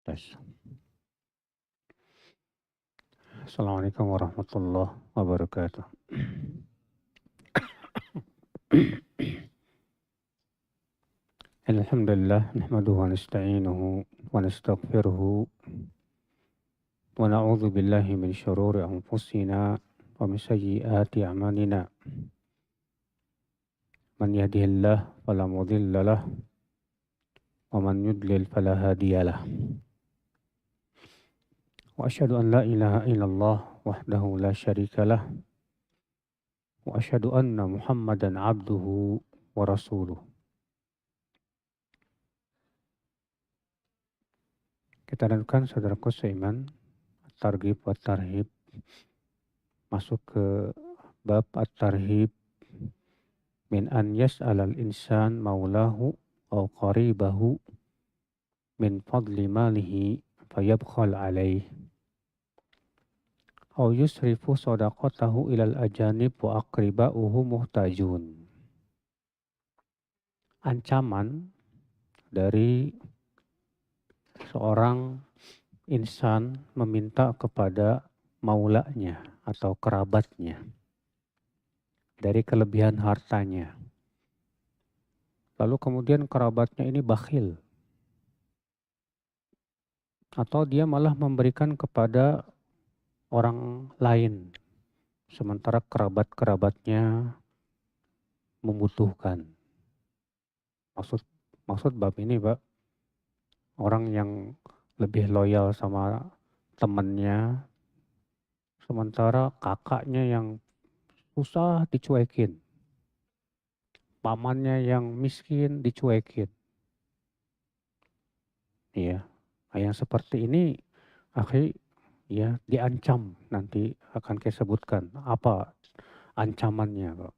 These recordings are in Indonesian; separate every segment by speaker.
Speaker 1: Tes. Assalamualaikum warahmatullahi wabarakatuh. Alhamdulillah, nahmaduhu wa nasta'inuhu wa nastaghfiruhu wa na'udzu billahi min syururi anfusina wa min sayyiati a'malina. Man yahdihillahu fala mudilla lahu wa man yudlil fala hadiyalah. Wa asyhadu an la ilaha illallah wahdahu la syarikalah wa asyhadu anna Muhammadan abduhu wa rasuluh. Kita lanjutkan saudaraku seiman Targhib wa Tarhib, masuk ke bab at-tarhib min an yas'alal insan maulahu aw qaribahu min fadli malihi fayabkhal alaih aw yusrifu sadaqatahu ilal ajanib wa aqribauhu muhtajun. Ancaman dari seorang insan meminta kepada maulanya atau kerabatnya dari kelebihan hartanya. Lalu kemudian kerabatnya ini bakhil. Atau dia malah memberikan kepada orang lain. Sementara kerabat-kerabatnya membutuhkan. Maksud bab ini, Pak, orang yang lebih loyal sama temannya, sementara kakaknya yang susah dicuekin, pamannya yang miskin dicuekin. Iya, yang seperti ini, akhi, ya diancam, nanti akan saya sebutkan apa ancamannya, Pak.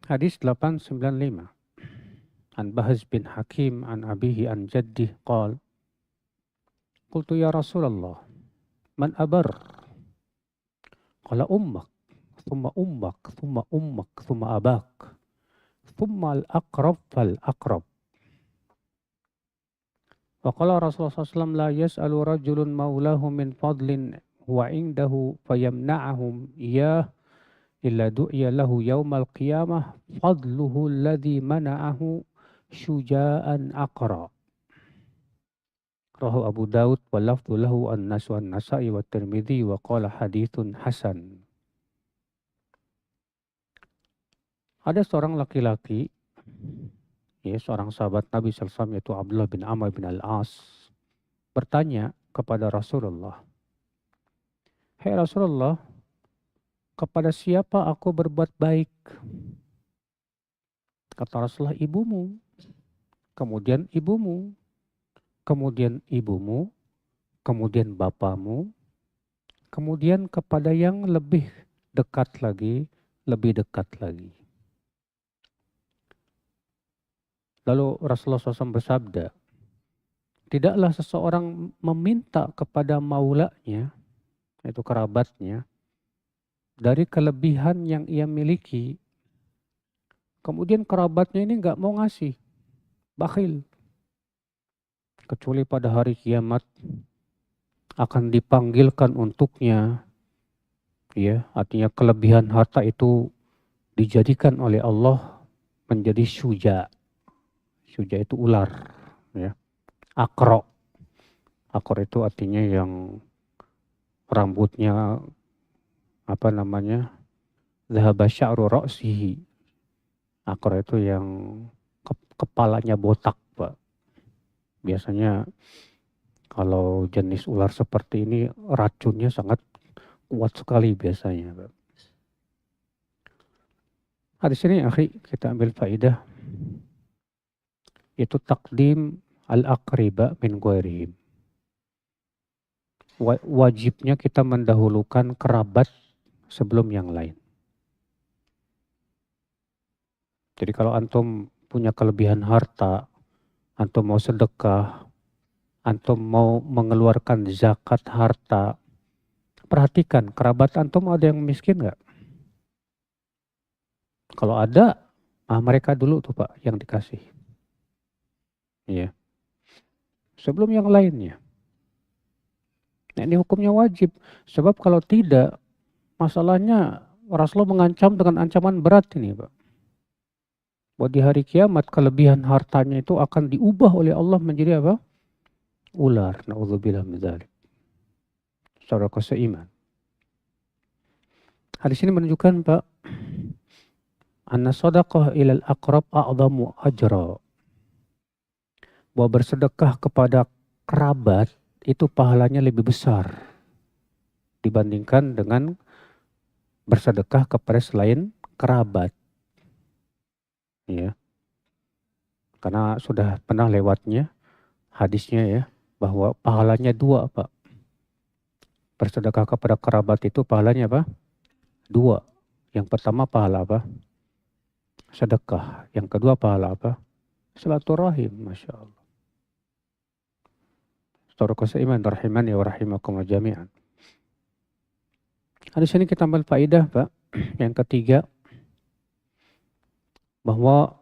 Speaker 1: Hadis 895. An Bahz bin Hakim an abihi an jaddih qal qultu ya Rasulullah man abar qala ummak thumma ummak thumma ummak thumma abak thumma al-aqrab fal-aqrab. Wa qala Rasulullah SAW la yas'alu rajulun maulahu min fadlin huwa indahu fayamna'ahum iyah illa du'ya lahu yawmal qiyamah fadluhu alladhi mana'ahu syuja'an aqra. Rahu Abu Daud wa lafdhu lahu an-Nas wa an-Nasa'i wa Tirmidzi wa qala hadithun hasan. Ada seorang laki-laki, ya, seorang sahabat Nabi SAW, yaitu Abdullah bin Amr bin Al-As, bertanya kepada Rasulullah, "Hai Rasulullah, kepada siapa aku berbuat baik?" Kata Rasulullah, "Ibumu." Kemudian ibumu, kemudian ibumu, kemudian bapamu, kemudian kepada yang lebih dekat lagi, lebih dekat lagi. Lalu Rasulullah SAW bersabda, tidaklah seseorang meminta kepada maulanya, yaitu kerabatnya, dari kelebihan yang ia miliki, kemudian kerabatnya ini nggak mau ngasih, bakhil. Kecuali pada hari kiamat akan dipanggilkan untuknya, ya, artinya kelebihan harta itu dijadikan oleh Allah menjadi syuja. Syuja itu ular, ya. Akro. Akro itu artinya yang rambutnya dhahaba sya'ru ra'sihi. Akro itu yang kepalanya botak, Pak. Biasanya kalau jenis ular seperti ini racunnya sangat kuat sekali biasanya, Pak. Di sini akhi kita ambil faidah, yaitu takdim al-aqriba min ghairihim. Wajibnya kita mendahulukan kerabat sebelum yang lain. Jadi kalau antum punya kelebihan harta, antum mau sedekah, antum mau mengeluarkan zakat harta, perhatikan kerabat antum ada yang miskin nggak? Kalau ada, mereka dulu tuh Pak yang dikasih. Iya. sebelum yang lainnya. Nah, ini hukumnya wajib. Sebab kalau tidak, masalahnya Rasulullah mengancam dengan ancaman berat ini, Pak. Bahwa di hari kiamat kelebihan hartanya itu akan diubah oleh Allah menjadi apa? Ular. Na'udzubillah min dzalik. Saudara seiman. Hadis ini menunjukkan, Pak, anna shadaqah ilal aqrab a'zamu ajra. Bahwa bersedekah kepada kerabat itu pahalanya lebih besar dibandingkan dengan bersedekah kepada selain kerabat. Ya. Karena sudah pernah lewatnya hadisnya ya, bahwa pahalanya dua, Pak. Bersedekah kepada kerabat itu pahalanya apa? Dua. Yang pertama pahala apa? Sedekah. Yang kedua pahala apa? Silaturahim, Masya Allah. Saudara seiman rahimani wa rahimakumullah jami'an. Di sini kita ambil faedah, Pak. Yang ketiga, bahwa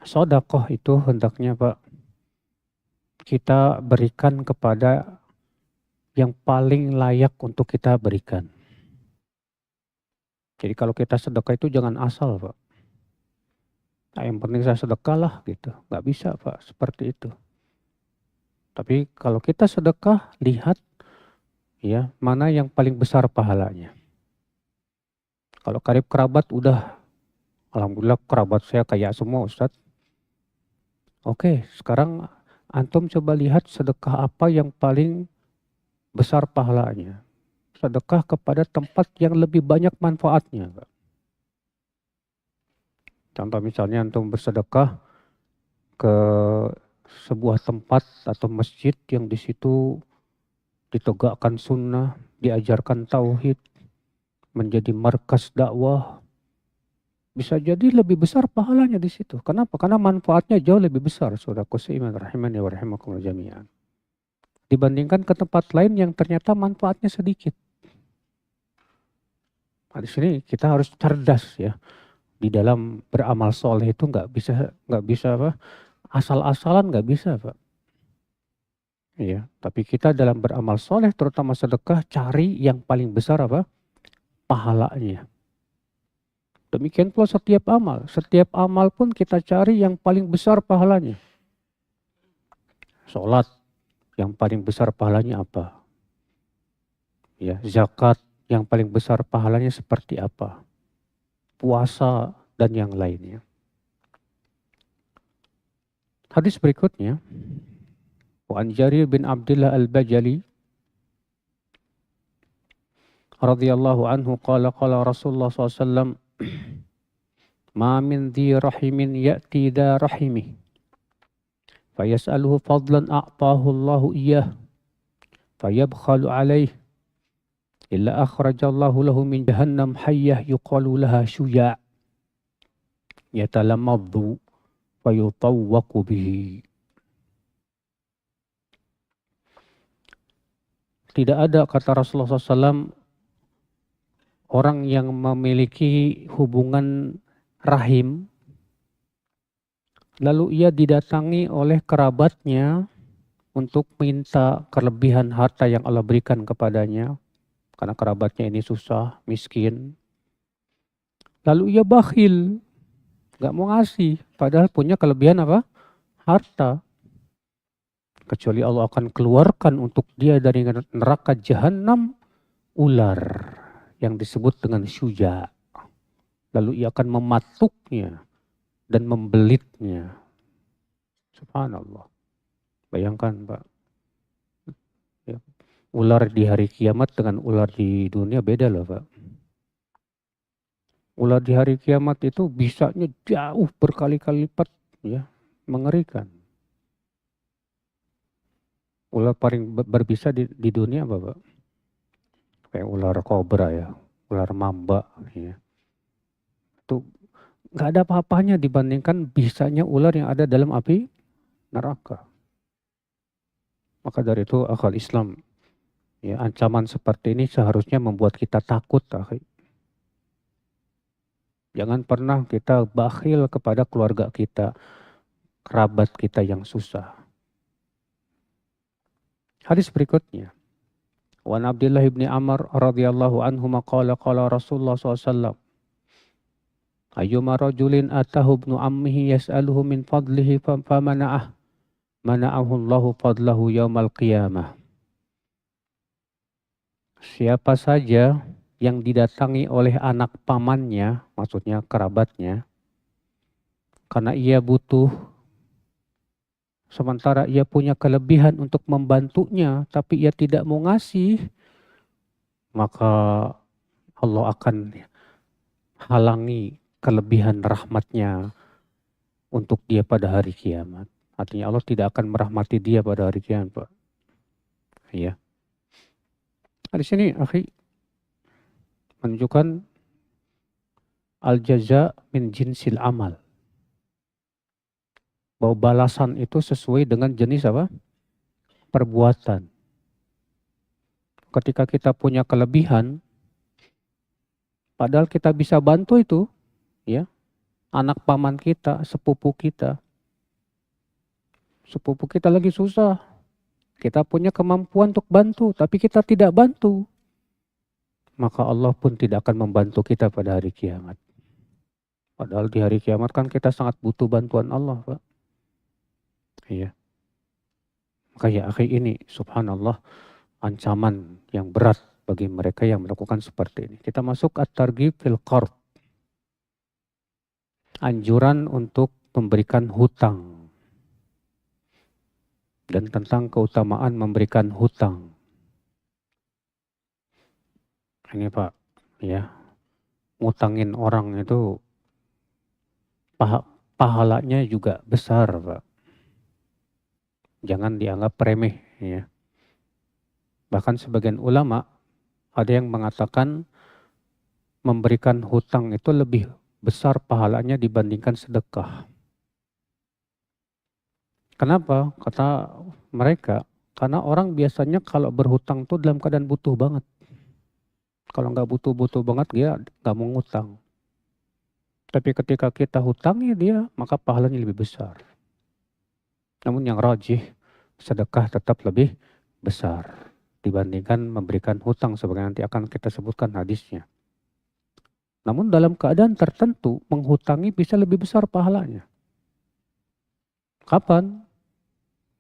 Speaker 1: sedekah itu hendaknya, Pak, kita berikan kepada yang paling layak untuk kita berikan. Jadi kalau kita sedekah itu jangan asal, Pak. Nah, yang penting saya sedekah lah gitu. Nggak bisa, Pak, seperti itu. Tapi kalau kita sedekah, lihat ya mana yang paling besar pahalanya. Kalau karib kerabat udah, alhamdulillah kerabat saya kayak semua, Ustadz. Oke, sekarang antum coba lihat sedekah apa yang paling besar pahalanya. Sedekah kepada tempat yang lebih banyak manfaatnya, Pak. Contoh misalnya antum bersedekah ke sebuah tempat atau masjid yang di situ ditegakkan sunnah, diajarkan tauhid, menjadi markas dakwah, bisa jadi lebih besar pahalanya di situ. Kenapa? Karena manfaatnya jauh lebih besar, saudaraku seiman rahimani wa rahimakumullah jami'an. Dibandingkan ke tempat lain yang ternyata manfaatnya sedikit. Nah, di sini kita harus cerdas ya. Di dalam beramal soleh itu nggak bisa apa? Asal-asalan nggak bisa, Pak. Iya, tapi kita dalam beramal soleh, terutama sedekah, cari yang paling besar apa? Pahalanya. Demikian pula setiap amal. Setiap amal pun kita cari yang paling besar pahalanya. Sholat, yang paling besar pahalanya apa? Ya, zakat, yang paling besar pahalanya seperti apa? Puasa, dan yang lainnya. Hadis berikutnya. Wa an Jarir bin Abdullah al-Bajali radhiyallahu anhu qala Rasulullah SAW, ma min dhi rahimin ya'ti dha rahimih fayas'aluhu fadlan a'tahu Allahu iyyah fayabkhalu alaih illa akhrajallahu lahu min jahannam hayyah yuqalu laha syuja' yatalamaddu fayutawwaqu bihi. Tidak ada, kata Rasulullah SAW, orang yang memiliki hubungan rahim lalu ia didatangi oleh kerabatnya untuk minta kelebihan harta yang Allah berikan kepadanya karena kerabatnya ini susah, miskin. Lalu ia bakhil, gak mau ngasih, padahal punya kelebihan apa? Harta. Kecuali Allah akan keluarkan untuk dia dari neraka jahanam ular yang disebut dengan syuja. Lalu ia akan mematuknya dan membelitnya. Subhanallah. Bayangkan, Pak. Ya. Ular di hari kiamat dengan ular di dunia beda loh, Pak. Ular di hari kiamat itu bisanya jauh berkali-kali lipat, ya, mengerikan. Ular paling berbisa di dunia apa, Pak? Kayak ular kobra ya, ular mamba ya. Itu nggak ada apa-apanya dibandingkan bisanya ular yang ada dalam api neraka. Maka dari itu akal Islam, ya, ancaman seperti ini seharusnya membuat kita takut, akhi. Jangan pernah kita bakhil kepada keluarga kita, kerabat kita yang susah. Hadis berikutnya. Wa Abdullah bin Amr radhiyallahu anhuma qala qala Rasulullah SAW. Ayyuma rajulin atahu ibnu ammihi yas'aluhu min fadlihi famana'ah mana'ahu Allahu fadlahu yaumal qiyamah. Siapa saja yang didatangi oleh anak pamannya, maksudnya kerabatnya, karena ia butuh, sementara ia punya kelebihan untuk membantunya, tapi ia tidak mau ngasih, maka Allah akan halangi kelebihan rahmatnya untuk dia pada hari kiamat. Artinya Allah tidak akan merahmati dia pada hari kiamat, Pak. Ya. Nah, di sini akhi menunjukkan al-jaza min jinsil amal. Bahwa balasan itu sesuai dengan jenis apa? Perbuatan. Ketika kita punya kelebihan, padahal kita bisa bantu itu, ya, anak paman kita, sepupu kita lagi susah, kita punya kemampuan untuk bantu, tapi kita tidak bantu, maka Allah pun tidak akan membantu kita pada hari kiamat. Padahal di hari kiamat kan kita sangat butuh bantuan Allah, Pak. Iya. Maka ya akhi, ini subhanallah ancaman yang berat bagi mereka yang melakukan seperti ini. Kita masuk at-targhib fil qard. Anjuran untuk memberikan hutang. Dan tentang keutamaan memberikan hutang. Ini Pak, ya. Ngutangin orang itu pahalanya juga besar, Pak. Jangan dianggap remeh, ya. Bahkan sebagian ulama ada yang mengatakan memberikan hutang itu lebih besar pahalanya dibandingkan sedekah. Kenapa? Kata mereka, karena orang biasanya kalau berhutang tuh dalam keadaan butuh banget. Kalau nggak butuh-butuh banget dia nggak mau ngutang. Tapi ketika kita hutangi dia, maka pahalanya lebih besar. Namun yang rajih, sedekah tetap lebih besar dibandingkan memberikan hutang sebagai nanti akan kita sebutkan hadisnya. Namun dalam keadaan tertentu menghutangi bisa lebih besar pahalanya. Kapan?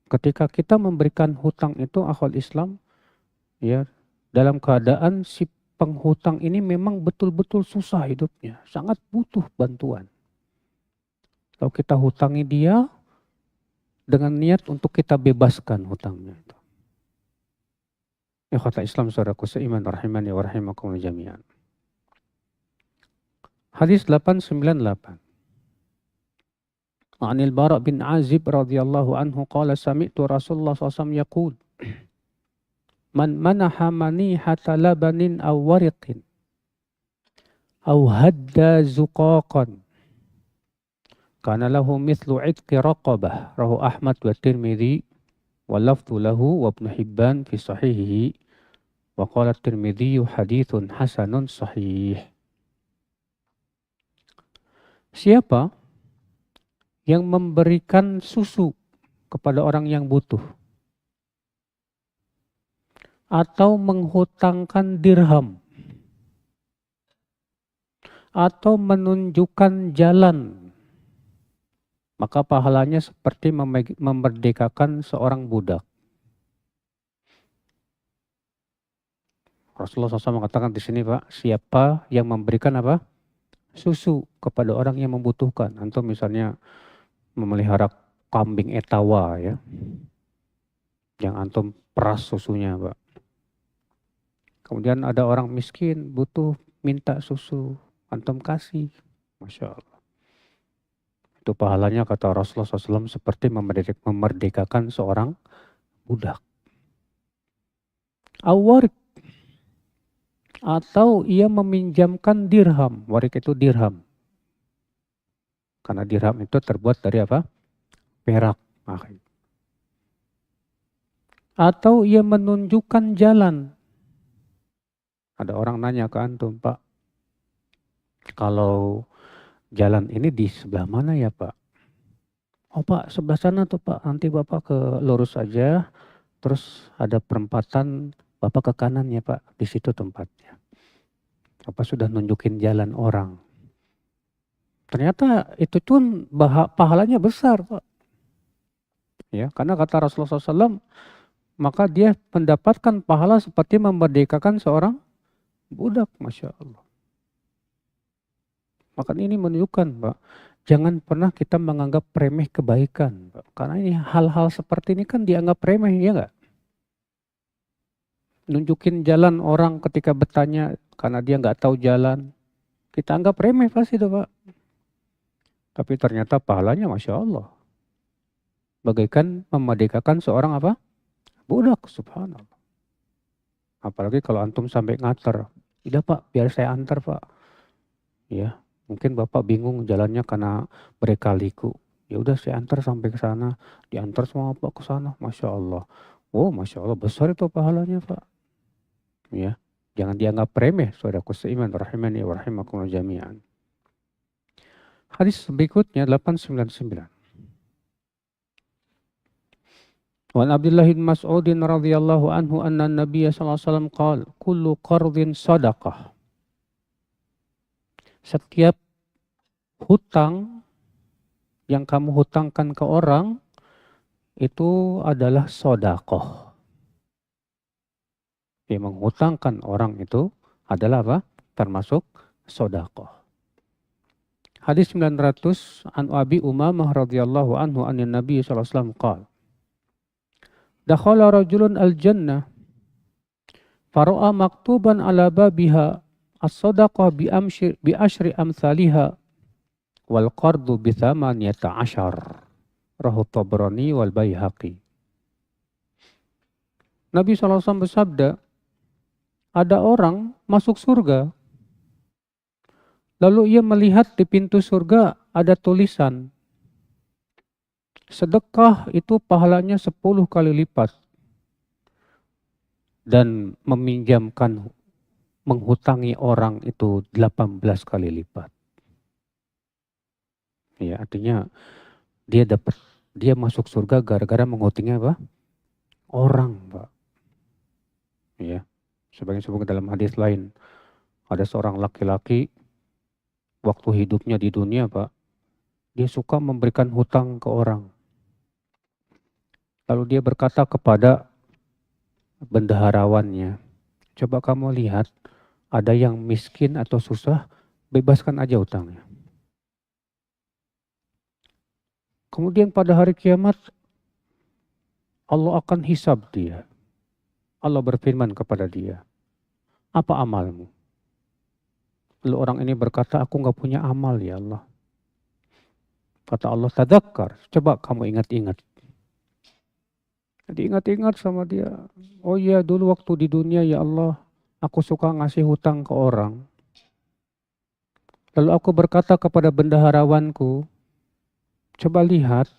Speaker 1: Ketika kita memberikan hutang itu akhwal Islam, ya, dalam keadaan si penghutang ini memang betul-betul susah hidupnya, sangat butuh bantuan. Kalau kita hutangi dia dengan niat untuk kita bebaskan hutangnya itu. Ya kata Islam saudaraku seiman rahimani wa rahimakumullah jami'an. Hadis 898. Anil Bara' bin Azib radhiyallahu anhu qala sami'tu Rasulullah SAW yaqul man manaha manihata labanin aw wariqin aw hadda zuqaqan kana lahu mithlu itqi raqabah rahu Ahmad wa Tirmidzi wa lafdhu lahu wa Ibnu Hibban fi sahihihi wa qala Tirmidzi haditsun hasanun sahih. Siapa yang memberikan susu kepada orang yang butuh atau menghutangkan dirham atau menunjukkan jalan, maka pahalanya seperti memerdekakan seorang budak. Rasulullah SAW mengatakan di sini, Pak, siapa yang memberikan apa? Susu kepada orang yang membutuhkan. Antum misalnya memelihara kambing etawa, ya, yang antum peras susunya, Pak. Kemudian ada orang miskin butuh minta susu, antum kasih, Masya Allah. Itu pahalanya kata Rasulullah SAW seperti memerdekakan seorang budak. Awarik, atau ia meminjamkan dirham. Warik itu dirham. Karena dirham itu terbuat dari apa? Perak. Atau ia menunjukkan jalan. Ada orang nanya ke antum, Pak, kalau jalan ini di sebelah mana ya Pak? Oh Pak, sebelah sana tuh Pak, nanti Bapak ke lurus aja, Terus ada perempatan, Bapak ke kanannya Pak, di situ tempatnya. Bapak sudah nunjukin jalan orang. Ternyata itu pun pahalanya besar Pak. Ya, karena kata Rasulullah SAW, maka dia mendapatkan pahala seperti memerdekakan seorang budak, Masya Allah. Maka ini menunjukkan Pak, jangan pernah kita menganggap remeh kebaikan Pak. Karena ini hal-hal seperti ini kan dianggap remeh, ya enggak? Nunjukin jalan orang ketika bertanya karena dia nggak tahu jalan, kita anggap remeh pasti itu Pak. Tapi ternyata pahalanya Masya Allah. Bagaikan memerdekakan seorang apa? Budak, subhanallah. Apalagi kalau antum sampai ngater. Tidak Pak, biar saya antar Pak. Ya, mungkin Bapak bingung jalannya karena berekaliku. Ya udah saya antar sampai ke sana. Diantar sama Bapak ke sana, Masya Allah. Oh, Masya Allah, besar itu pahalanya Pak. Ya, jangan dianggap remeh, saudaraku seiman, rahimani wa rahimakumullah jami'an. Hadis berikutnya 899. Wa Abdullah bin Mas'ud radhiyallahu anhu anna Nabiy sallallahu alaihi wasallam qala kullu qardin sadaqah. Setiap hutang yang kamu hutangkan ke orang itu adalah sedekah. Yang menghutangkan orang itu adalah apa? Termasuk sedekah. Hadis 900 an Abi Umamah radhiyallahu anhu an Nabi sallallahu alaihi wasallam qala dakhala rajulun al-jannah fara'a maktuban ala babiha as-sadaqah bi asyri amsalihha wal qardu bi thamaniyata asyar rahu Tabrani wal Baihaqi. Nabi SAW bersabda, ada orang masuk surga, lalu ia melihat di pintu surga ada tulisan, sedekah itu pahalanya 10 kali lipat. Dan meminjamkan, menghutangi orang itu 18 kali lipat. Ya, artinya dia masuk surga gara-gara menghutangi apa? Orang, Pak. Ya, sebagian disebutkan dalam hadis lain, ada seorang laki-laki waktu hidupnya di dunia, Pak, dia suka memberikan hutang ke orang. Lalu dia berkata kepada bendaharawannya, coba kamu lihat, ada yang miskin atau susah, bebaskan aja hutangnya. Kemudian pada hari kiamat, Allah akan hisab dia. Allah berfirman kepada dia, apa amalmu? Lalu orang ini berkata, aku gak punya amal ya Allah. Kata Allah, tadzakkar, coba kamu ingat-ingat. Diingat-ingat sama dia, oh iya dulu waktu di dunia ya Allah, aku suka ngasih hutang ke orang. Lalu aku berkata kepada bendaharawanku, coba lihat,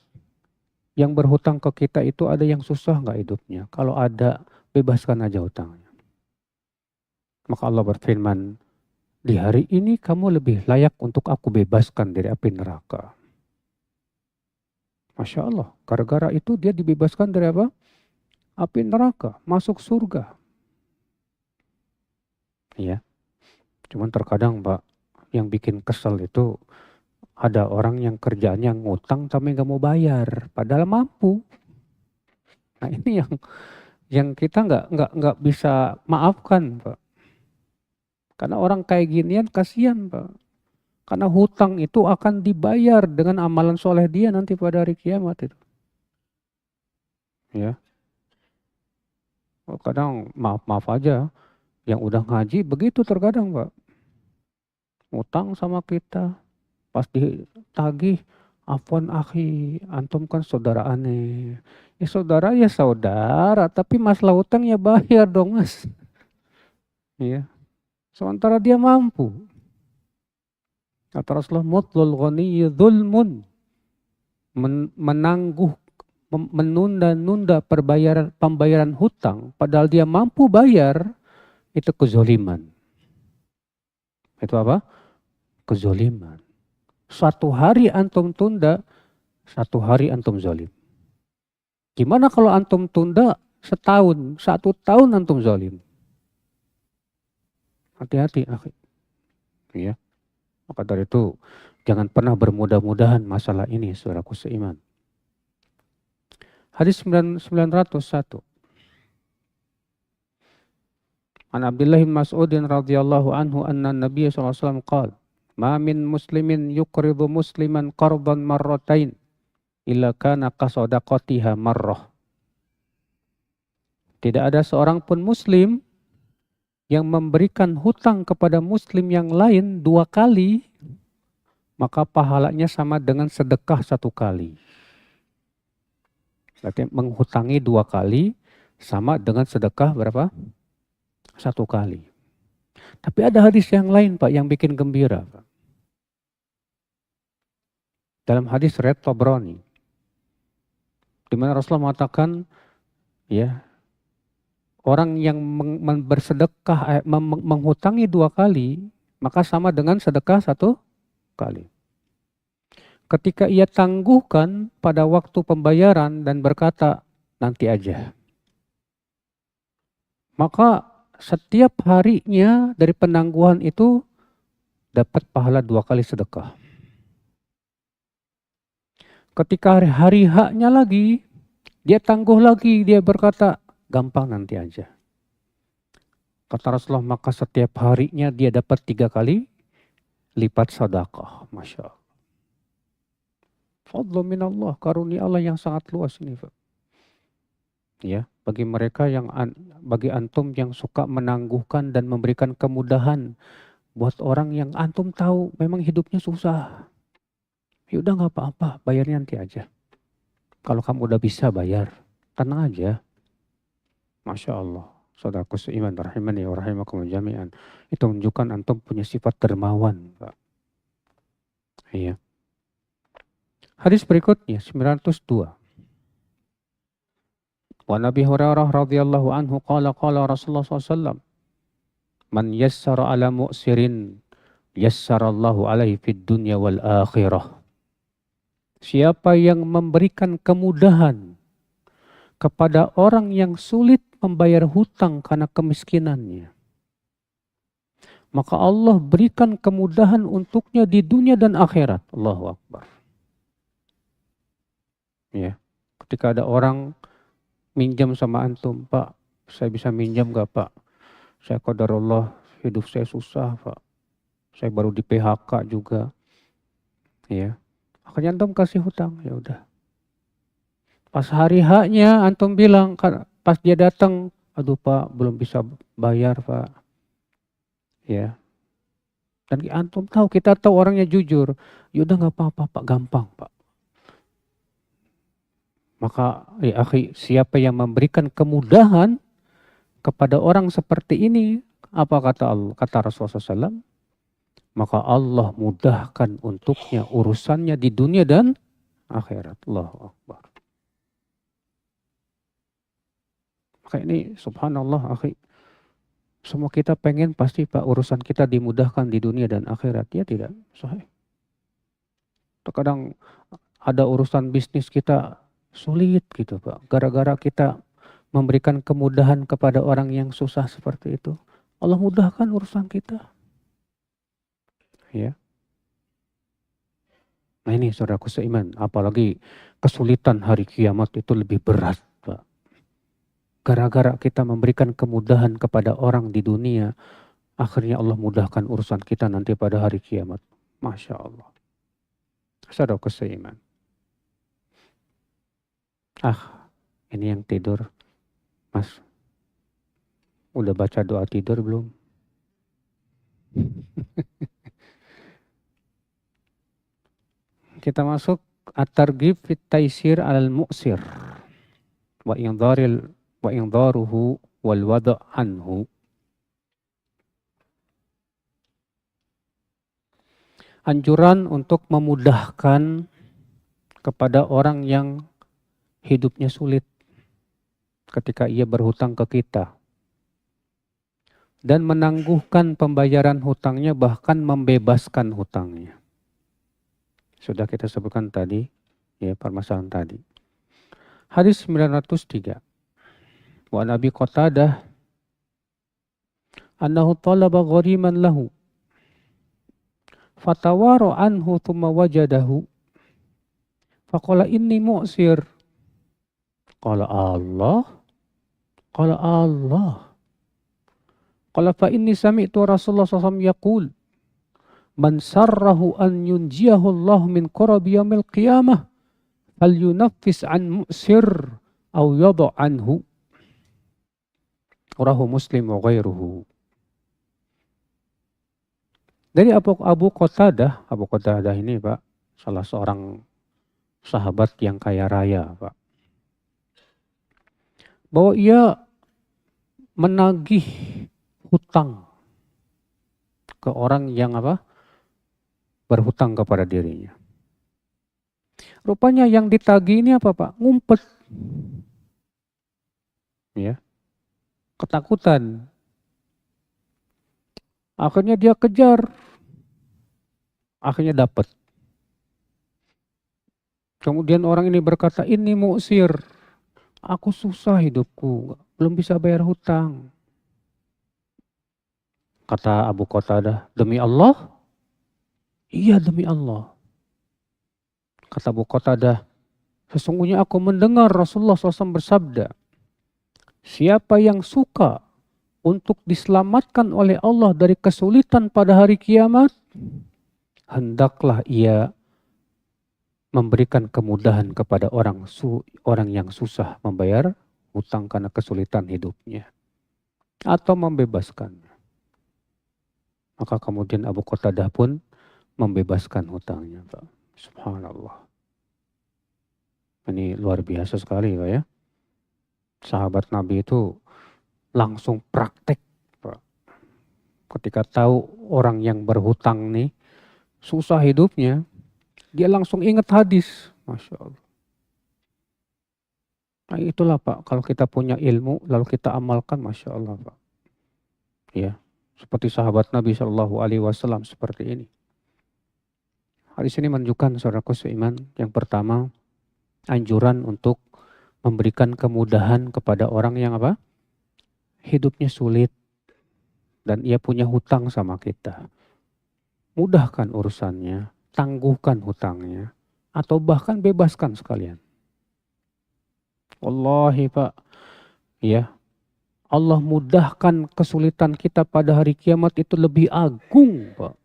Speaker 1: yang berhutang ke kita itu ada yang susah gak hidupnya? Kalau ada, bebaskan aja hutangnya. Maka Allah berfirman, di hari ini kamu lebih layak untuk aku bebaskan dari api neraka. Masya Allah, gara-gara itu dia dibebaskan dari apa? Api neraka, masuk surga. Ya, cuman terkadang Pak, yang bikin kesel itu ada orang yang kerjaannya ngutang tapi nggak mau bayar, padahal mampu. Nah ini yang kita nggak bisa maafkan Pak. Karena orang kayak ginian kasihan Pak. Karena hutang itu akan dibayar dengan amalan soleh dia nanti pada hari kiamat itu. Ya. Kadang maaf aja, yang udah ngaji begitu terkadang Pak. Utang sama kita, pas ditagih, afwan akhi, antum kan saudara aneh. Ya saudara, tapi masalah utang ya bayar dong mas. Ya. Sementara dia mampu. Kata Rasulullah, mutlul ghaniyyi dzulmun. Menunda-nunda pembayaran hutang padahal dia mampu bayar, itu kezoliman. Itu apa? Kezoliman. Satu hari antum tunda, satu hari antum zalim. Gimana kalau antum tunda setahun, 1 tahun antum zalim. Hati-hati, akhi. Ya. Maka dari itu, jangan pernah bermudah-mudahan masalah ini, saudaraku seiman. Hadis 901. An Abdullah bin Mas'udin radhiyallahu anhu anna Nabiy sallallahu alaihi wasallam qala, "Ma min muslimin yuqridu musliman qardan marratain illa kana qasadaqatiha marrah." Tidak ada seorang pun muslim yang memberikan hutang kepada muslim yang lain 2 kali, maka pahalanya sama dengan sedekah 1 kali. Berarti menghutangi 2 kali sama dengan sedekah berapa? 1 kali. Tapi ada hadis yang lain, Pak, yang bikin gembira, Pak. Dalam hadis riwayat Tabrani, di mana Rasulullah mengatakan, ya, orang yang bersedekah, menghutangi 2 kali, maka sama dengan sedekah 1 kali. Ketika ia tangguhkan pada waktu pembayaran dan berkata, nanti aja. Maka setiap harinya dari penangguhan itu dapat pahala 2 kali sedekah. Ketika hari haknya lagi, dia tangguh lagi, dia berkata, gampang nanti aja. Kata Rasulullah, maka setiap harinya dia dapat 3 kali lipat sedekah. Masya Allah. Fadlu minallah, karunia Allah yang sangat luas ini, Pak. Ya, bagi mereka yang bagi antum yang suka menangguhkan dan memberikan kemudahan buat orang yang antum tahu memang hidupnya susah. Ya udah nggak apa-apa, bayarnya nanti aja. Kalau kamu udah bisa bayar, tenang aja. Masya Allah, saudaraku seiman, rahimani wa rahimakumullah jami'an. Itu menunjukkan antum punya sifat dermawan, Pak. Iya. Hadis berikutnya 902. Wa Nabi Hurairah radhiyallahu anhu qala Rasulullah SAW, man yassara ala mu'sirin yassarallahu alaihi fid dunya wal akhirah. Siapa yang memberikan kemudahan kepada orang yang sulit membayar hutang karena kemiskinannya, maka Allah berikan kemudahan untuknya di dunia dan akhirat. Allahu Akbar. Ya, ketika ada orang minjam sama antum, Pak, saya bisa minjam gak, Pak? Saya qadarullah hidup saya susah, Pak. Saya baru di PHK juga. Ya. Akhirnya antum kasih hutang, ya udah. Pas hari haknya antum bilang, pas dia datang, aduh Pak, belum bisa bayar, Pak. Ya. Dan antum tahu, kita tahu orangnya jujur. Ya udah enggak apa-apa, Pak, gampang, Pak. Maka ya akhi, siapa yang memberikan kemudahan kepada orang seperti ini, apa kata Allah, kata Rasulullah SAW, maka Allah mudahkan untuknya urusannya di dunia dan akhirat. Allahu Akbar. Maka ini subhanallah akhi, semua kita pengen pasti Pak urusan kita dimudahkan di dunia dan akhirat. Ya tidak, sahih. Terkadang ada urusan bisnis kita sulit gitu Pak, gara-gara kita memberikan kemudahan kepada orang yang susah seperti itu, Allah mudahkan urusan kita. Ya. Nah ini saudaraku seiman, apalagi kesulitan hari kiamat itu lebih berat, Pak. Gara-gara kita memberikan kemudahan kepada orang di dunia, akhirnya Allah mudahkan urusan kita nanti pada hari kiamat. Masya Allah. Saudaraku seiman. Ini yang tidur, Mas. Udah baca doa tidur belum? Kita masuk at-targhib fit taisir alal mu'sir wa indharuhu wal wada' anhu. Anjuran untuk memudahkan kepada orang yang hidupnya sulit ketika ia berhutang ke kita, dan menangguhkan pembayaran hutangnya, bahkan membebaskan hutangnya. Sudah kita sebutkan tadi, ya, permasalahan tadi. Hadis 903. Wa Nabi Qatadah annahu talaba ghariman lahu fatawara anhu thumma wajadahu faqala inni mu'sir. Qala Allah qala fa inni sami'tu Rasulullah SAW yaqul man sarrahu an yunjiyahu Allah min qurabi yaumil qiyamah fal yunaffis an mu'sir aw yadha anhu. Rawahu Muslim wa ghairuhu. Dari Abu Qatadah ini Pak, salah seorang sahabat yang kaya raya Pak, bahwa ia menagih hutang ke orang yang berhutang kepada dirinya. Rupanya yang ditagih ini apa Pak? Ngumpet. Ya. Ketakutan. Akhirnya dia kejar. Akhirnya dapat. Kemudian orang ini berkata, ini mu'sir. Aku susah hidupku. Belum bisa bayar hutang. Kata Abu Qatadah, demi Allah? Iya demi Allah. Kata Abu Qatadah, sesungguhnya aku mendengar Rasulullah SAW bersabda, siapa yang suka untuk diselamatkan oleh Allah dari kesulitan pada hari kiamat, hendaklah ia memberikan kemudahan kepada orang yang susah membayar hutang karena kesulitan hidupnya. Atau membebaskannya. Maka kemudian Abu Qatadah pun membebaskan hutangnya. Pak. Subhanallah. Ini luar biasa sekali Pak ya. Sahabat Nabi itu langsung praktek Pak. Ketika tahu orang yang berhutang nih susah hidupnya, dia langsung ingat hadis. Masya Allah. Nah itulah Pak, kalau kita punya ilmu lalu kita amalkan, Masya Allah Pak. Ya, seperti sahabat Nabi SAW seperti ini. Hadis ini menunjukkan saudaraku seiman, yang pertama anjuran untuk memberikan kemudahan kepada orang yang hidupnya sulit dan ia punya hutang sama kita. Mudahkan urusannya, tangguhkan hutangnya, atau bahkan bebaskan sekalian. Wallahi Pak, ya, Allah mudahkan kesulitan kita pada hari kiamat itu lebih agung Pak,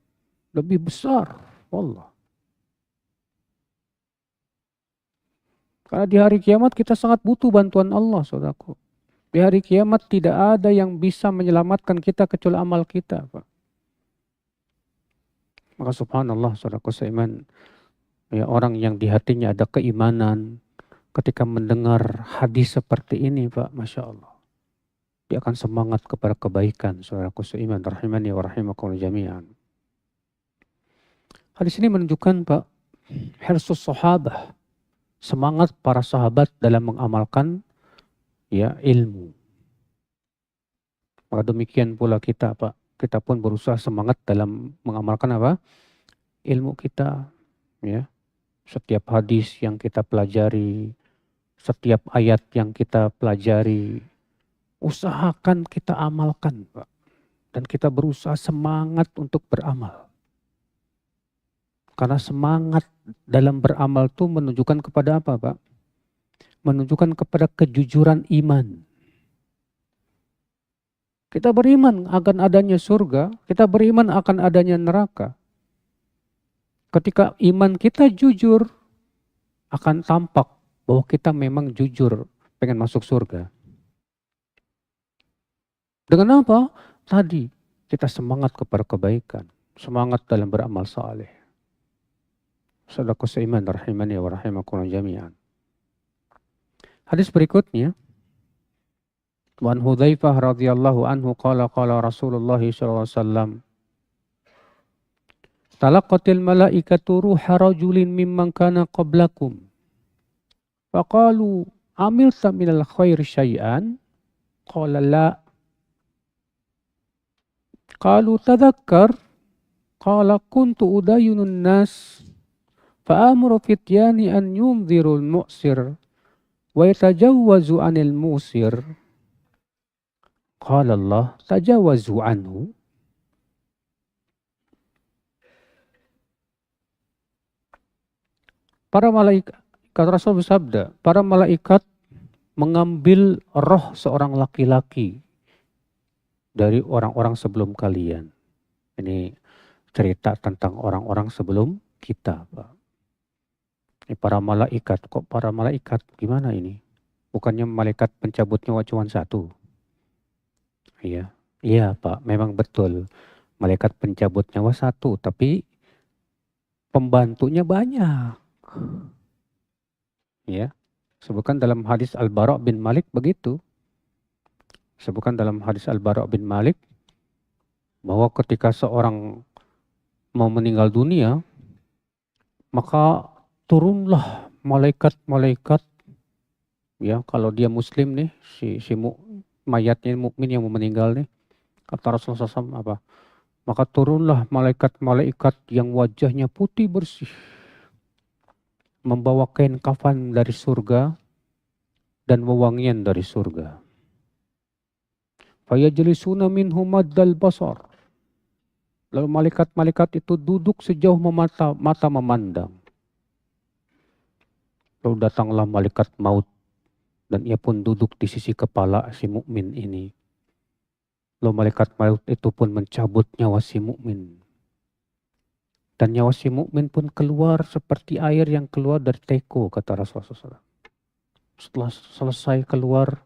Speaker 1: lebih besar. Wallah. Karena di hari kiamat kita sangat butuh bantuan Allah, saudaraku. Di hari kiamat tidak ada yang bisa menyelamatkan kita kecuali amal kita, Pak. Maka subhanallah, saudaraku seiman, ya, orang yang di hatinya ada keimanan, ketika mendengar hadis seperti ini, Pak, Masya Allah, dia akan semangat kepada kebaikan, saudaraku seiman, rahimani wa rahimakumullah jami'an. Hadis ini menunjukkan, Pak, hirsus sahabah, semangat para sahabat dalam mengamalkan ya ilmu. Maka demikian pula kita Pak, kita pun berusaha semangat dalam mengamalkan ilmu kita, ya. Setiap hadis yang kita pelajari, setiap ayat yang kita pelajari, usahakan kita amalkan Pak. Dan kita berusaha semangat untuk beramal. Karena semangat dalam beramal itu menunjukkan kepada apa Pak? Menunjukkan kepada kejujuran iman. Kita beriman akan adanya surga, kita beriman akan adanya neraka. Ketika iman kita jujur, akan tampak bahwa kita memang jujur pengen masuk surga. Dengan apa? Tadi kita semangat kepada kebaikan, semangat dalam beramal saleh. Saudaraku seiman rahimani wa rahimakumullah jami'an. Hadis berikutnya, Wan Hudzaifah radhiyallahu anhu qala Rasulullah sallallahu alaihi wasallam, talaqatil malaikatu ruha rajulin mimman kana qablakum faqalu amilta minal khair syai'an qala la qalu tadhakkar qala kuntu udayunun nas fa'amuru fityani an yunzirul mu'sir wa yatajawwazu anil musir Qala Allah tajawazu anhu. Para malaikat, kata Rasul bersabda, para malaikat mengambil roh seorang laki-laki dari orang-orang sebelum kalian. Ini cerita tentang orang-orang sebelum kita, Pak. Ini para malaikat, kok para malaikat gimana ini? Bukannya malaikat pencabut nyawa cuma satu? Iya, iya Pak, memang betul. Malaikat pencabut nyawa satu, tapi pembantunya banyak. Ya, sebutkan dalam hadis Al-Bara' bin Malik begitu. Sebutkan dalam hadis Al-Bara' bin Malik bahwa ketika seorang mau meninggal dunia, maka turunlah malaikat-malaikat, ya kalau dia muslim nih, mayatnya mukmin yang mau meninggal nih, kata Rasulullah SAW apa? Maka turunlah malaikat-malaikat yang wajahnya putih bersih, membawa kain kafan dari surga dan wewangian dari surga. Fayajlisuna minhu maddal basar. Lalu malaikat-malaikat itu duduk sejauh mata memandang. Lalu datanglah malaikat maut dan ia pun duduk di sisi kepala si mukmin ini. Lalu malaikat maut itu pun mencabut nyawa si mukmin. Dan nyawa si mukmin pun keluar seperti air yang keluar dari teko, kata Rasulullah SAW. Setelah selesai keluar,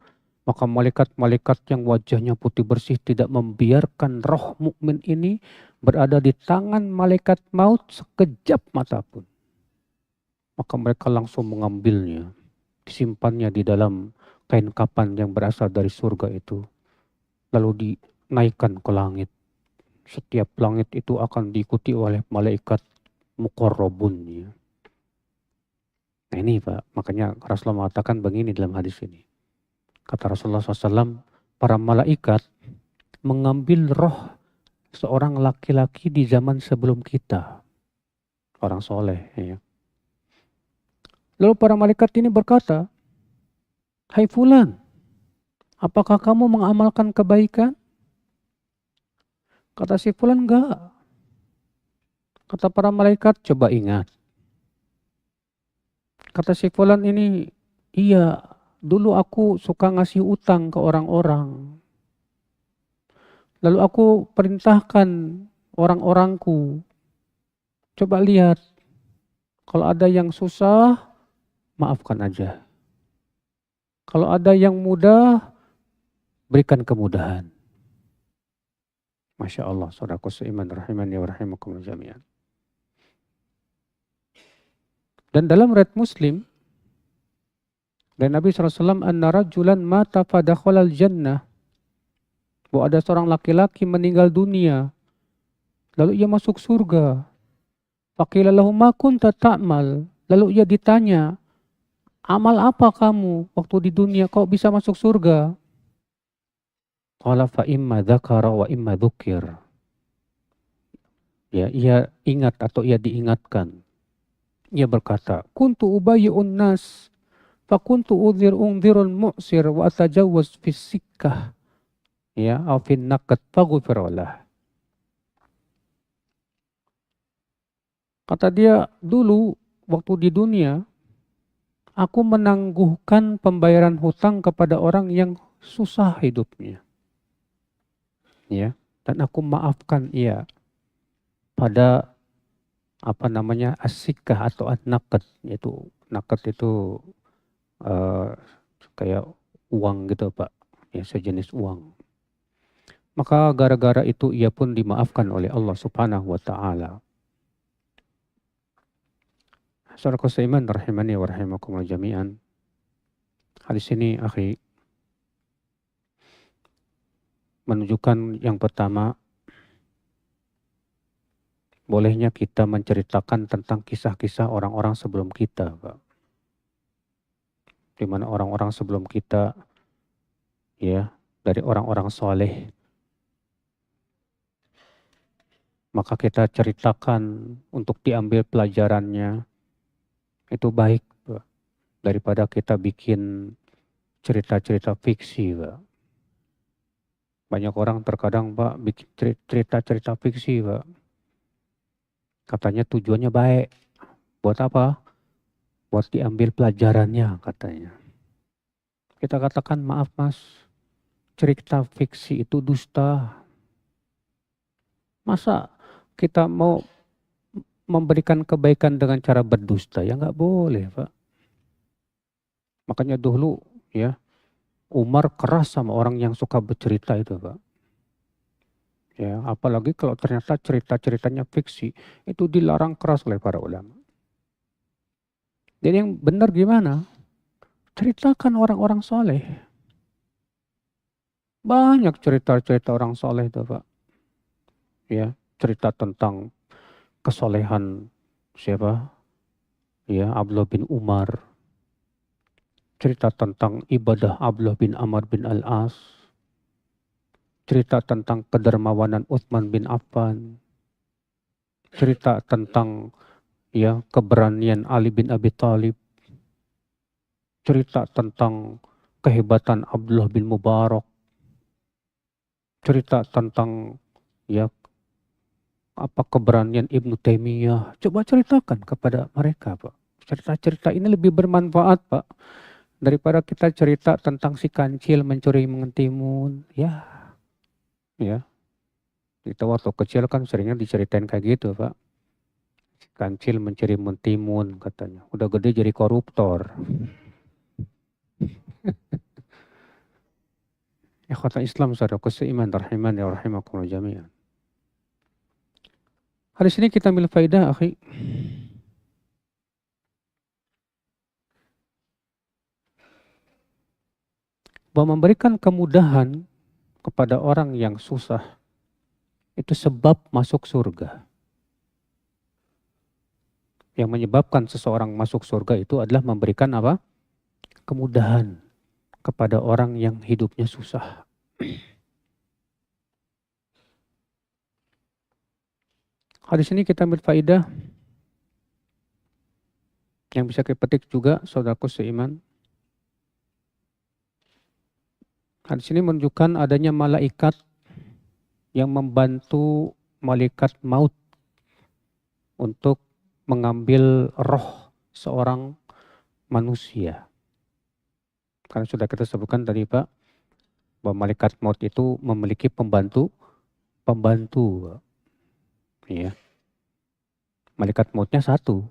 Speaker 1: maka malaikat-malaikat yang wajahnya putih bersih tidak membiarkan roh mukmin ini berada di tangan malaikat maut sekejap mata pun. Maka mereka langsung mengambilnya, disimpannya di dalam kain kapan yang berasal dari surga itu, lalu dinaikkan ke langit. Setiap langit itu akan diikuti oleh malaikat muqarrabun. Ya. Nah ini Pak, makanya Rasulullah mengatakan begini dalam hadis ini. Kata Rasulullah SAW, para malaikat mengambil roh seorang laki-laki di zaman sebelum kita. Orang soleh. Ya. Lalu para malaikat ini berkata, hai fulan, apakah kamu mengamalkan kebaikan? Kata si fulan, enggak. Kata para malaikat, coba ingat. Kata si fulan ini, iya, dulu aku suka ngasih utang ke orang-orang. Lalu aku perintahkan orang-orangku, coba lihat, kalau ada yang susah, maafkan aja. Kalau ada yang mudah, berikan kemudahan. Masya Allah, saudaraku seiman rahimani wa rahimakumullah jami'an. Dan dalam riwayat Muslim, dari Nabi SAW, anna rajulan mata fadakhalal jannah, bahwa ada seorang laki-laki meninggal dunia, lalu ia masuk surga. Faqila lahu ma kunta ta'mal, lalu ia ditanya, amal apa kamu waktu di dunia kok bisa masuk surga? Qala fa imma dzakara wa imma dzukir. Ya, ia ingat atau ia diingatkan. Ia berkata, kuntu ubayyi'un nas, fa kuntu unzirul mu'sir wa atajawwaz fis sikkah. Ya, au fin naqat faghfirullah. Kata dia, dulu waktu di dunia, aku menangguhkan pembayaran hutang kepada orang yang susah hidupnya. Ya, dan aku maafkan ia pada asikah atau an-naqad, yaitu naqad itu kayak uang gitu Pak, ya sejenis uang. Maka gara-gara itu ia pun dimaafkan oleh Allah Subhanahu wa taala. Saudaraku seiman rahimani wa rahimakumullah jami'an. Hadis ini akhi menunjukkan yang pertama, bolehnya kita menceritakan tentang kisah-kisah orang-orang sebelum kita, Pak. Di mana orang-orang sebelum kita, ya, dari orang-orang soleh, maka kita ceritakan untuk diambil pelajarannya, itu baik, Pak, daripada kita bikin cerita-cerita fiksi, Pak. Banyak orang terkadang Pak bikin cerita-cerita fiksi Pak. Katanya tujuannya baik. Buat apa? Buat diambil pelajarannya katanya. Kita katakan maaf mas, cerita fiksi itu dusta. Masa kita mau memberikan kebaikan dengan cara berdusta? Ya nggak boleh Pak. Makanya dulu ya Umar keras sama orang yang suka bercerita itu Pak. Ya, apalagi kalau ternyata cerita-ceritanya fiksi, itu dilarang keras oleh para ulama. Jadi yang benar gimana? Ceritakan orang-orang soleh. Banyak cerita-cerita orang soleh itu Pak. Ya, cerita tentang kesolehan siapa? Ya, Abdullah bin Umar. Cerita tentang ibadah Abdullah bin Amr bin Al-As. Cerita tentang kedermawanan Utsman bin Affan. Cerita tentang ya keberanian Ali bin Abi Thalib. Cerita tentang kehebatan Abdullah bin Mubarak. Cerita tentang ya apa keberanian Ibnu Taimiyah. Coba ceritakan kepada mereka, Pak. Cerita-cerita ini lebih bermanfaat, Pak, daripada kita cerita tentang si kancil mencuri mengentimun. Ya, ya. Kita waktu kecil kan seringnya diceritain kayak gitu, Pak. Si kancil mencuri mentimun katanya. Udah gede jadi koruptor. Ikhwata Islam saudaraku seiman rahiman ya rahimakumullah jami'an. Hari ini kita ambil faidah, akhi. Bahwa memberikan kemudahan kepada orang yang susah itu sebab masuk surga. Yang menyebabkan seseorang masuk surga itu adalah memberikan apa? Kemudahan kepada orang yang hidupnya susah. Hadis ini kita ambil faidah yang bisa kita petik juga saudaraku seiman. Hadis ini menunjukkan adanya malaikat yang membantu malaikat maut untuk mengambil roh seorang manusia. Karena sudah kita sebutkan tadi Pak, bahwa malaikat maut itu memiliki pembantu. Ya. Malaikat mautnya satu,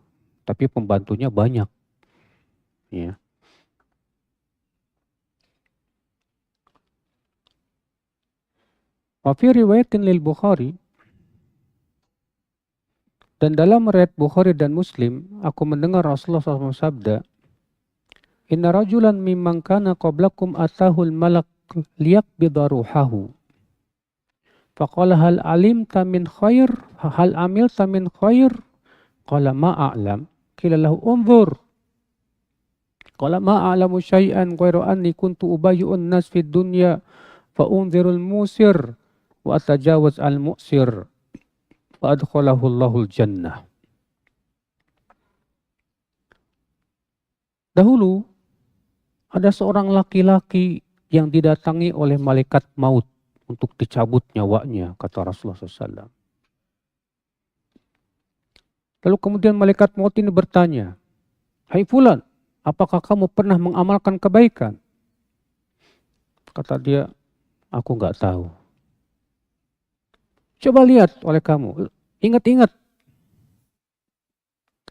Speaker 1: tapi pembantunya banyak. Ya. Wa fi riwayatin lil Bukhari, dan dalam riwayat Bukhari dan Muslim, aku mendengar Rasulullah SAW sabda, Inna rajulan mimman kana qablakum atahul malak liyaqbida ruhahu. Faqala hal alimta min khair, hal amilta min khair? Qala ma'a'lam. Qila lahu unzur. Qala ma'a'lamu syai'an ghairu anni kuntu ubayyu'un nas fid dunya fa unzirul musir wa atajawaz al mu'sir fa adkhalahu Allahul jannah. Dahulu ada seorang laki-laki yang didatangi oleh malaikat maut untuk dicabut nyawanya, kata Rasulullah SAW. Lalu kemudian malaikat maut ini bertanya, Hai fulan, apakah kamu pernah mengamalkan kebaikan? Kata dia, aku nggak tahu. Coba lihat oleh kamu, ingat-ingat.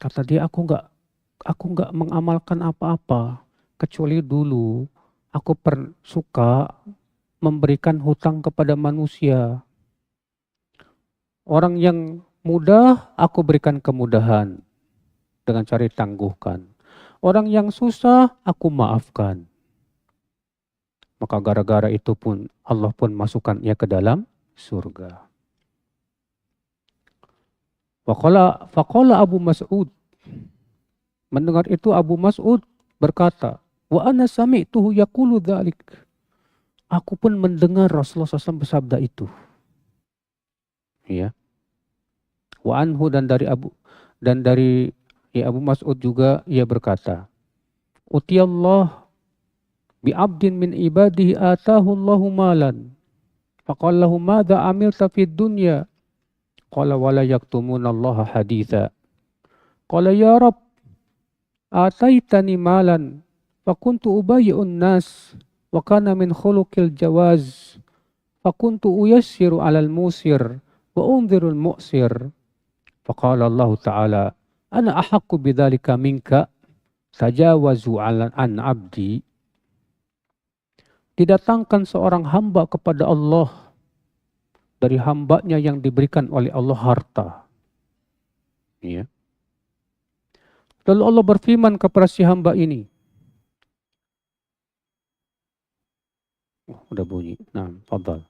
Speaker 1: Kata dia, aku nggak mengamalkan apa-apa, kecuali dulu aku suka memberikan hutang kepada manusia. Orang yang mudah, aku berikan kemudahan dengan cara tangguhkan. Orang yang susah, aku maafkan. Maka gara-gara itu pun Allah pun masukkan ia ke dalam surga. Faqala Abu Mas'ud. Mendengar itu Abu Mas'ud berkata, Wa ana sami'tuhu yaqulu dzalik. Aku pun mendengar Rasulullah SAW bersabda itu. Ya. Wa anhu dan dari Abu Mas'ud juga ia berkata, Utiyallah bi abdin min ibadihi atahu Allahu malan Faqala lahu madza amilta fid dunya? Qala wala yaktumuna Allah haditha. Qala ya Rab, ataitani malan fakuntu ubayyi'un nas wa kana min khuluqil jawaz fakuntu uyassiru 'alal musir wa unzirul mu'sir. Faqala Allah Ta'ala, ana ahaqqu bidzalika minka tajawazu 'an 'abdi. Didatangkan seorang hamba kepada Allah dari hambanya yang diberikan oleh Allah harta. Ya. Lalu Allah berfirman kepada si hamba ini. Oh, udah bunyi. Nah, fadhal.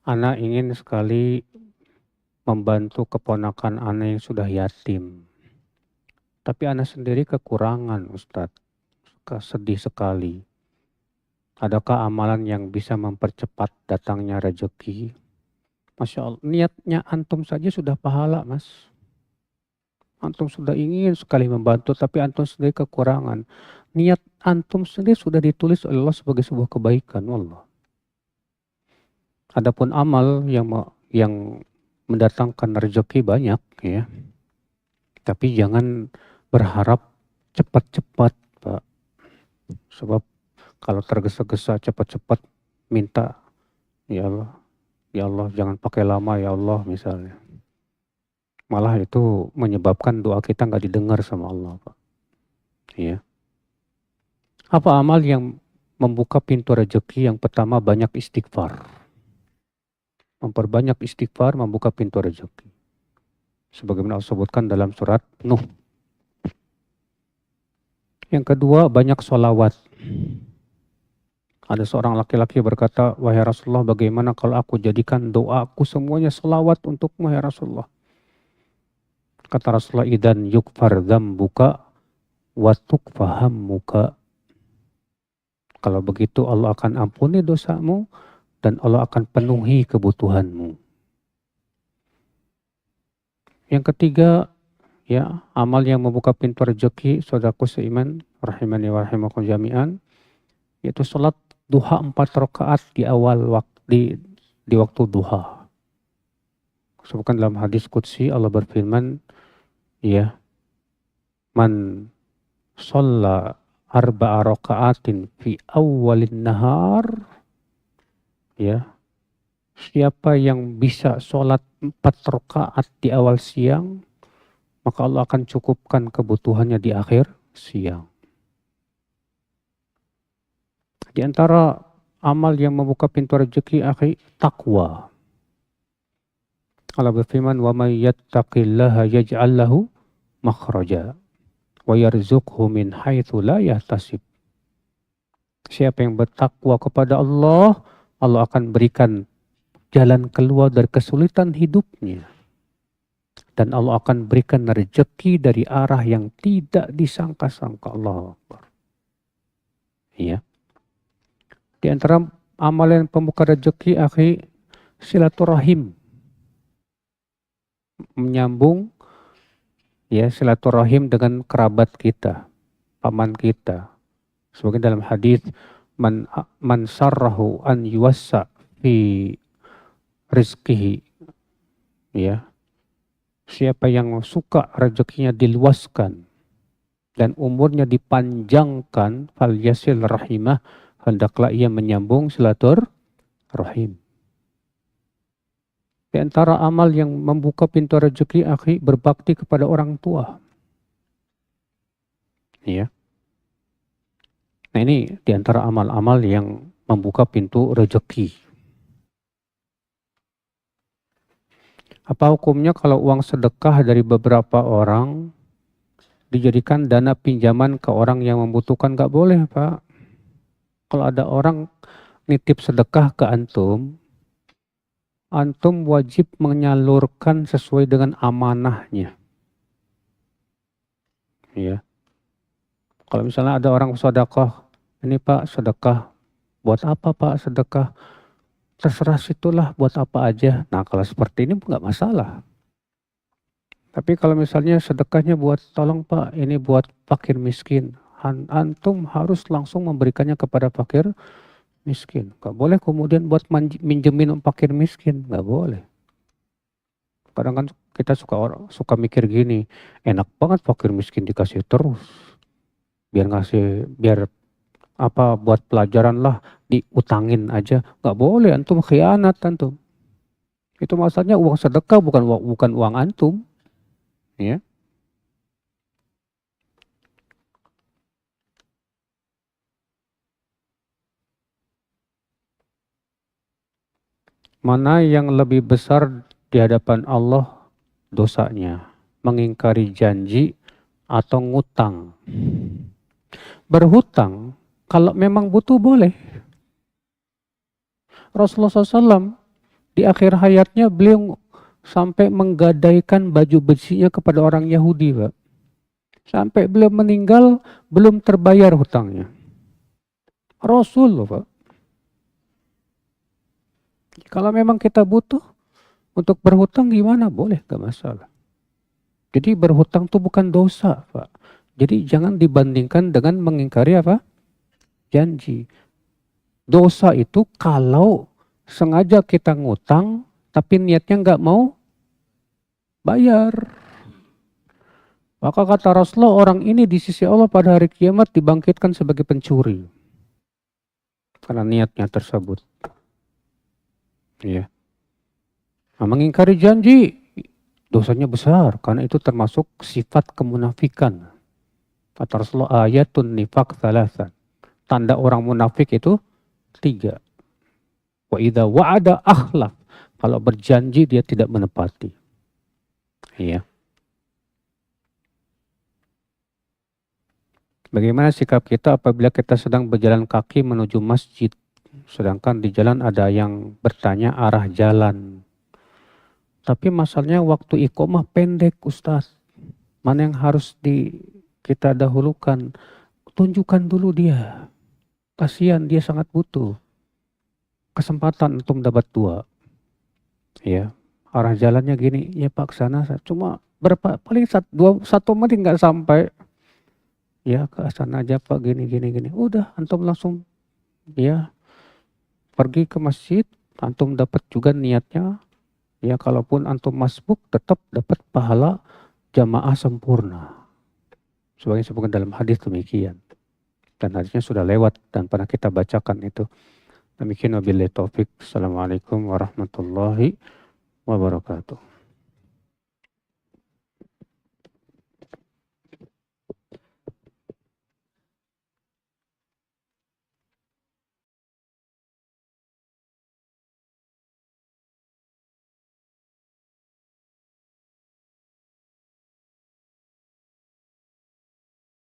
Speaker 1: Ana ingin sekali membantu keponakan ana yang sudah yatim. Tapi ana sendiri kekurangan, Ustadz. Sedih sekali. Adakah amalan yang bisa mempercepat datangnya rezeki? Masya Allah, niatnya antum saja sudah pahala, Mas. Antum sudah ingin sekali membantu, tapi antum sendiri kekurangan. Niat antum sendiri sudah ditulis oleh Allah sebagai sebuah kebaikan, Allah. Adapun amal yang mendatangkan rezeki banyak, ya. Tapi jangan berharap cepat-cepat, Pak. Sebab kalau tergesa-gesa cepat-cepat minta, ya Allah jangan pakai lama ya Allah misalnya. Malah itu menyebabkan doa kita nggak didengar sama Allah, Pak. Ya. Apa amal yang membuka pintu rezeki? Yang pertama, banyak istighfar. Memperbanyak istighfar membuka pintu rezeki. Sebagaimana Allah sebutkan dalam surat Nuh. Yang kedua, banyak sholawat. Ada seorang laki-laki berkata, wahai Rasulullah, bagaimana kalau aku jadikan doaku semuanya sholawat untukmu, wahai Rasulullah. Kata Rasulullah, idan yukfar dzambuka wa tukfaham muka. Kalau begitu Allah akan ampuni dosamu dan Allah akan penuhi kebutuhanmu. Yang ketiga, ya, amal yang membuka pintu rezeki, saudaraku seiman, rahimani wa rahimakum jami'an, yaitu salat duha 4 rakaat di awal waktu di waktu duha. Sebutkan dalam hadis qudsi Allah berfirman, ya, man shalla arba'a raka'atin fi awwalin nahar, ya, siapa yang bisa sholat 4 rakaat di awal siang, maka Allah akan cukupkan kebutuhannya di akhir siang. Di antara amal yang membuka pintu rezeki, akhi, takwa. Allah berfirman, wa may yattaqillaha yaj'al lahu makhraja wa yarzuqhu min haitsu la yahtasib. Siapa yang bertakwa kepada Allah, Allah akan berikan jalan keluar dari kesulitan hidupnya. Dan Allah akan berikan rezeki dari arah yang tidak disangka-sangka. Allah Akbar. Ya. Di antara amalan pembuka rezeki, akhi, silaturahim. Menyambung, ya, silaturahim dengan kerabat kita, paman kita. Sebagai dalam hadis, man sarrahu an yuwassa fi rizkihi, ya, siapa yang suka rezekinya diluaskan dan umurnya dipanjangkan, fal yasil rahimah, hendaklah ia menyambung silaturahim. Di antara amal yang membuka pintu rezeki, akhi, berbakti kepada orang tua. Ya. Nah, ini di antara amal-amal yang membuka pintu rezeki. Apa hukumnya kalau uang sedekah dari beberapa orang dijadikan dana pinjaman ke orang yang membutuhkan? Gak boleh, Pak. Kalau ada orang nitip sedekah ke antum, antum wajib menyalurkan sesuai dengan amanahnya. Ya. Kalau misalnya ada orang sedekah, ini Pak sedekah, buat apa Pak sedekah? Terserah situlah, buat apa aja. Nah, kalau seperti ini nggak masalah. Tapi kalau misalnya sedekahnya buat, tolong Pak, ini buat fakir miskin, antum harus langsung memberikannya kepada fakir miskin. Nggak boleh kemudian buat minjemin fakir miskin, nggak boleh. Kadang kan kita suka mikir gini, enak banget fakir miskin dikasih terus, biar apa, buat pelajaran lah, diutangin aja. Nggak boleh, antum khianat antum. Itu maksudnya uang sedekah, bukan uang antum. Ya. Mana yang lebih besar di hadapan Allah dosanya? Mengingkari janji atau ngutang? Berhutang, kalau memang butuh boleh. Rasulullah SAW di akhir hayatnya beliau sampai menggadaikan baju bersihnya kepada orang Yahudi, Pak. Sampai beliau meninggal belum terbayar hutangnya. Rasul, Pak. Kalau memang kita butuh untuk berhutang gimana? Boleh, gak masalah. Jadi berhutang itu bukan dosa, Pak. Jadi jangan dibandingkan dengan mengingkari apa? Janji. Dosa itu kalau sengaja kita ngutang tapi niatnya nggak mau bayar. Maka kata Rasulullah, orang ini di sisi Allah pada hari kiamat dibangkitkan sebagai pencuri. Karena niatnya tersebut. Ya. Nah, mengingkari janji dosanya besar karena itu termasuk sifat kemunafikan. Kata Rasulullah, ayatun nifaq thalathan. Tanda orang munafik itu 3. Wa idza wa'ada akhlaf. Kalau berjanji dia tidak menepati. Iya. Bagaimana sikap kita apabila kita sedang berjalan kaki menuju masjid, sedangkan di jalan ada yang bertanya arah jalan. Tapi masalahnya waktu iqomah pendek, Ustaz. Mana yang harus kita dahulukan? Tunjukkan dulu dia. Kasihan, dia sangat butuh kesempatan untuk dapat 2. Ya, arah jalannya gini, ya Pak sana. Cuma berapa? Paling 1 menit nggak sampai. Ya ke sana aja Pak, gini. Udah, antum langsung ya pergi ke masjid, antum dapat juga niatnya. Ya kalaupun antum masbuk tetap dapat pahala jamaah sempurna. Sebagai sebutkan dalam hadis demikian. Dan hadisnya sudah lewat dan pernah kita bacakan itu. Demikian wabillahi taufik. Assalamualaikum warahmatullahi wabarakatuh.